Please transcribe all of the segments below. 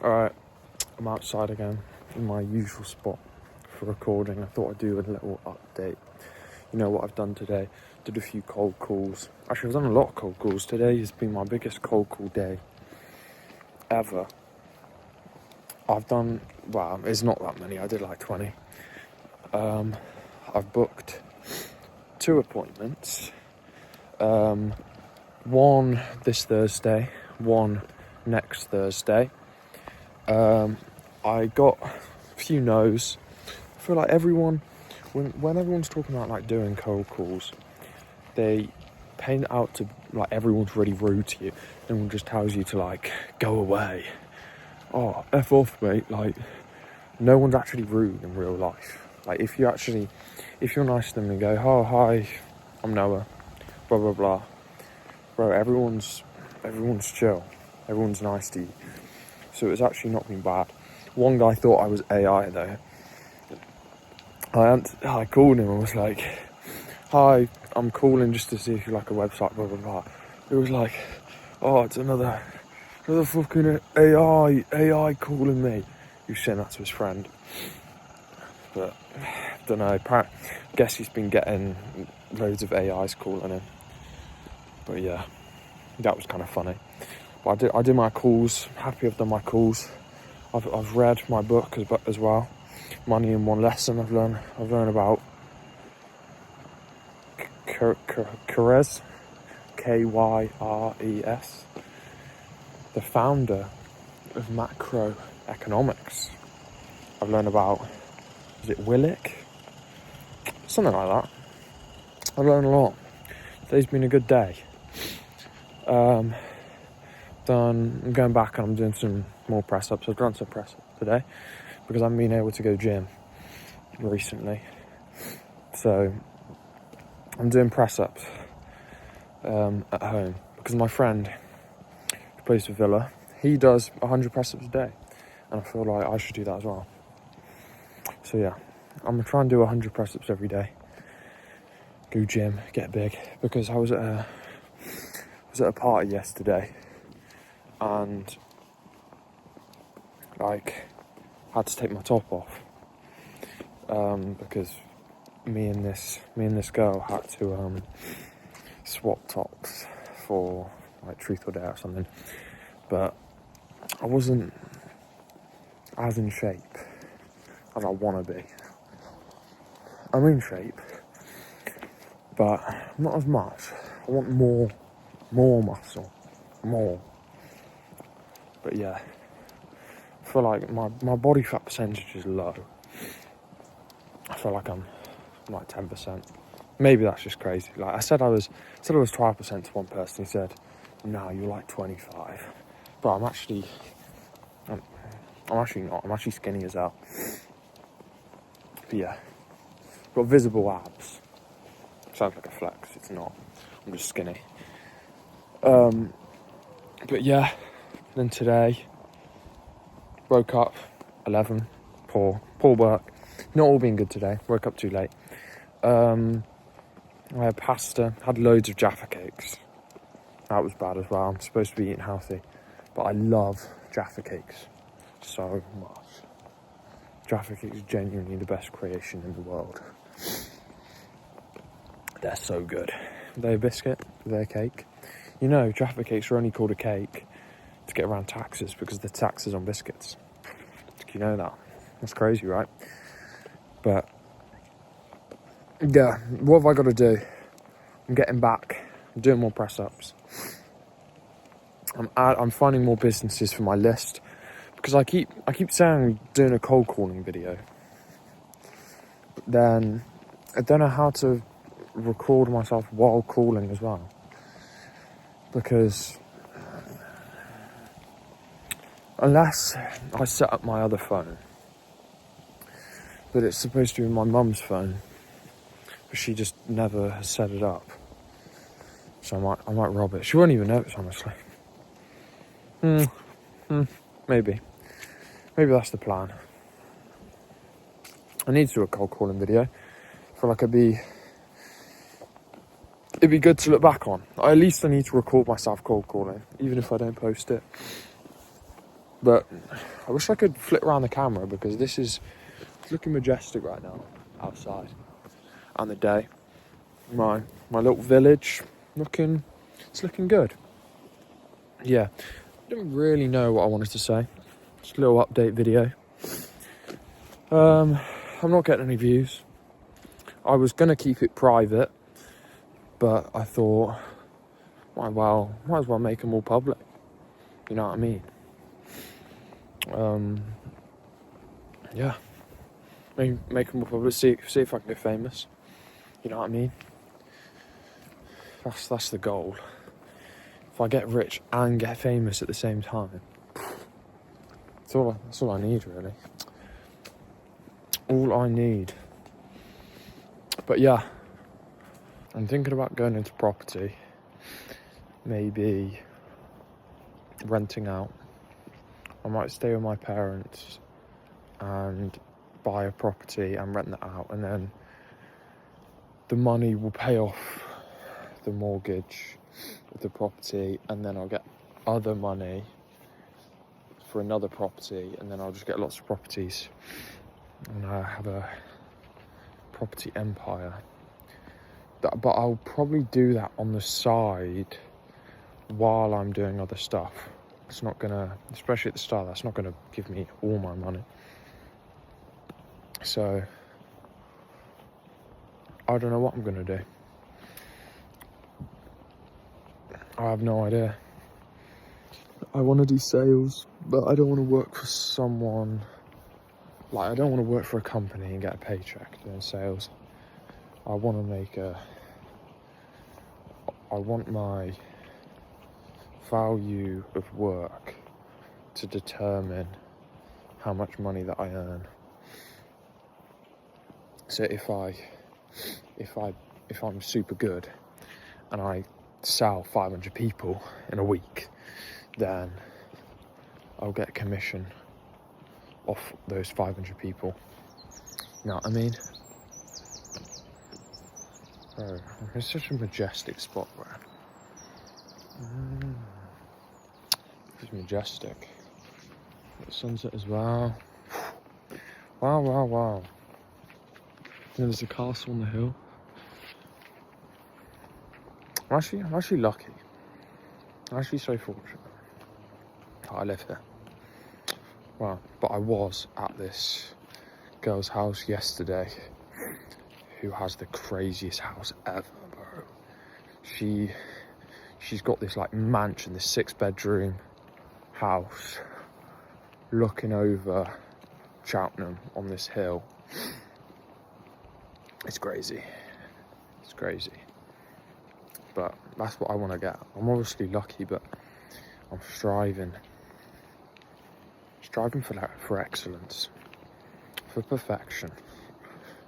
Alright, I'm outside again in my usual spot for recording. I thought I'd do a little update. You know what I've done today? Did a few cold calls. Actually, I've done a lot of cold calls. Today has been my biggest cold call day ever. I've done, well, it's not that many. I did like 20. I've booked 2 appointments. One this Thursday, one next Thursday. I got a few no's. I feel like everyone, when everyone's talking about like doing cold calls, they paint it out to like everyone's really rude to you. Everyone just tells you to like go away. Oh, F off, mate. Like, no one's actually rude in real life. Like, if you're nice to them and go, oh, hi, I'm Noah, blah, blah, blah. Bro, everyone's chill. Everyone's nice to you. So it's actually not been bad. One guy thought I was AI, though. I called him and was like, hi, I'm calling just to see if you like a website, blah, blah, blah. It was like, oh, it's another fucking AI calling me. He was saying that to his friend. But, I don't know, guess he's been getting loads of AIs calling him. But yeah, that was kind of funny. But I did my calls, happy I've done my calls. I've read my book as well. Money in One Lesson. I've learned about Keyres, Kyres, the founder of macroeconomics. I've learned about, is it Willick? Something like that. I've learned a lot. Today's been a good day. I'm going back and I'm doing some more press-ups. I've done some press-ups today because I haven't been able to go gym recently. So I'm doing press-ups at home because my friend who plays for Villa, he does 100 press-ups a day, and I feel like I should do that as well. So yeah, I'm gonna try and do 100 press-ups every day. Go gym, get big, because I was at a party yesterday and like had to take my top off because me and this girl had to swap tops for like Truth or Dare or something, but I wasn't as in shape as I want to be. I'm in shape, but not as much. I want more muscle, more. But yeah, I feel like my body fat percentage is low. I feel like I'm like 10%. Maybe that's just crazy. Like I said I was 12% to one person. He said, no, you're like 25. But I'm actually not. I'm actually skinny as hell. But yeah, got visible abs. Sounds like a flex. It's not. I'm just skinny. But yeah, then today, woke up 11, poor work. Not all been good today. Woke up too late. I had pasta, had loads of Jaffa cakes. That was bad as well. I'm supposed to be eating healthy, but I love Jaffa cakes so much. Jaffa cakes are genuinely the best creation in the world. They're so good. They're a biscuit, they're a cake. You know, Jaffa cakes are only called a cake to get around taxes because the taxes on biscuits. You know that? That's crazy, right? But yeah, what have I got to do? I'm getting back. I'm doing more press-ups. I'm finding more businesses for my list because I keep saying I'm doing a cold calling video. But then I don't know how to record myself while calling as well, because unless I set up my other phone, but it's supposed to be my mum's phone, but she just never has set it up. So I might rob it. She won't even notice, honestly. Maybe that's the plan. I need to do a cold calling video. I feel like it'd be good to look back on. At least I need to record myself cold calling, even if I don't post it. But I wish I could flip around the camera because it's looking majestic right now outside. And the day. My little village it's looking good. Yeah. I didn't really know what I wanted to say. Just a little update video. I'm not getting any views. I was gonna keep it private, but I thought might as well make them all public. You know what I mean? Yeah. Make them all public. See if I can get famous. You know what I mean? That's the goal. If I get rich and get famous at the same time, that's all I need, really. All I need. But yeah, I'm thinking about going into property. Maybe renting out. I might stay with my parents and buy a property and rent that out, and then the money will pay off the mortgage of the property, and then I'll get other money for another property, and then I'll just get lots of properties, and I have a property empire. But I'll probably do that on the side while I'm doing other stuff. It's not gonna, especially at the start, that's not gonna give me all my money. So I don't know what I'm gonna do. I have no idea. I want to do sales, but I don't want to work for someone. Like, I don't want to work for a company and get a paycheck doing sales. I want my value of work to determine how much money that I earn. So if I'm super good and I sell 500 people in a week, then I'll get a commission off those 500 people. You know what I mean? Oh, it's such a majestic spot, where it's majestic. The sunset as well. Wow. And there's a castle on the hill. I'm actually lucky. I'm actually so fortunate that I live here. Well, but I was at this girl's house yesterday who has the craziest house ever, bro. She's got this like mansion, this 6-bedroom house looking over Cheltenham on this hill. It's crazy. But that's what I want to get. I'm obviously lucky, but I'm striving for excellence, for perfection.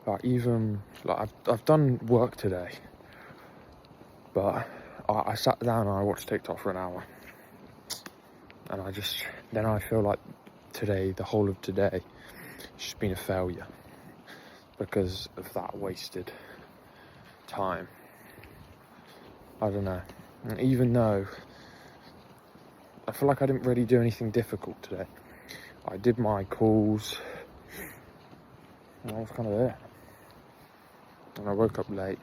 I've done work today, but I sat down and I watched TikTok for an hour, and I feel like the whole of today, it's just been a failure because of that wasted time. I don't know. And even though I feel like I didn't really do anything difficult today, I did my calls, and that was kind of it. And I woke up late.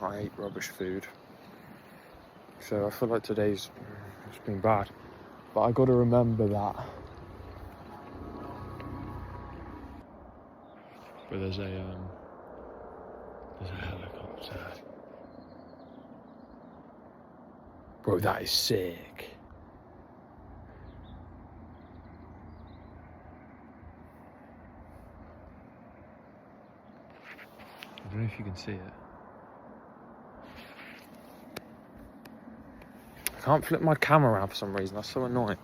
I ate rubbish food. So I feel like today's been bad. But I got to remember that. But there's a helicopter. Bro, that is sick. I don't know if you can see it. I can't flip my camera around for some reason. That's so annoying.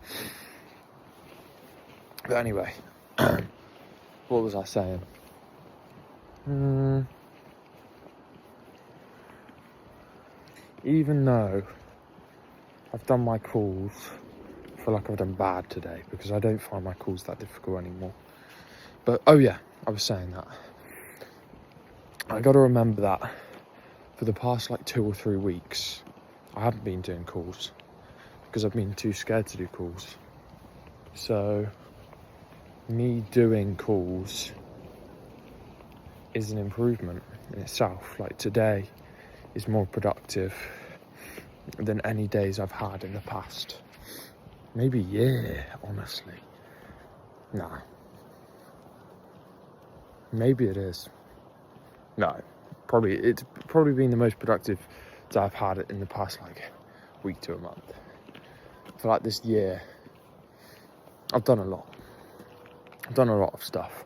But anyway, what was I saying? Even though I've done my calls, I feel like I've done bad today because I don't find my calls that difficult anymore. But, oh yeah, I was saying that. I got to remember that for the past 2 or 3 weeks, I haven't been doing calls because I've been too scared to do calls. So me doing calls is an improvement in itself. Like today is more productive than any days I've had in the past. Maybe year, honestly. Nah. Maybe it is. No. It's probably been the most productive that I've had it in the past like week to a month. For like this year, I've done a lot. I've done a lot of stuff.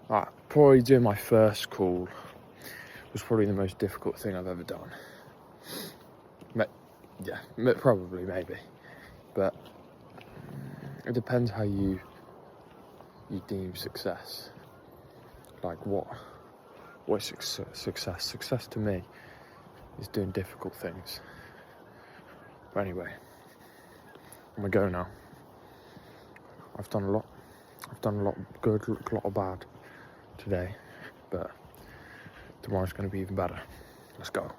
Like, probably doing my first call was probably the most difficult thing I've ever done. Probably, maybe. But it depends how you deem success. Like what is success? Success to me is doing difficult things. But anyway, I'm gonna go now. I've done a lot. I've done a lot of good, a lot of bad today, but tomorrow's gonna be even better. Let's go.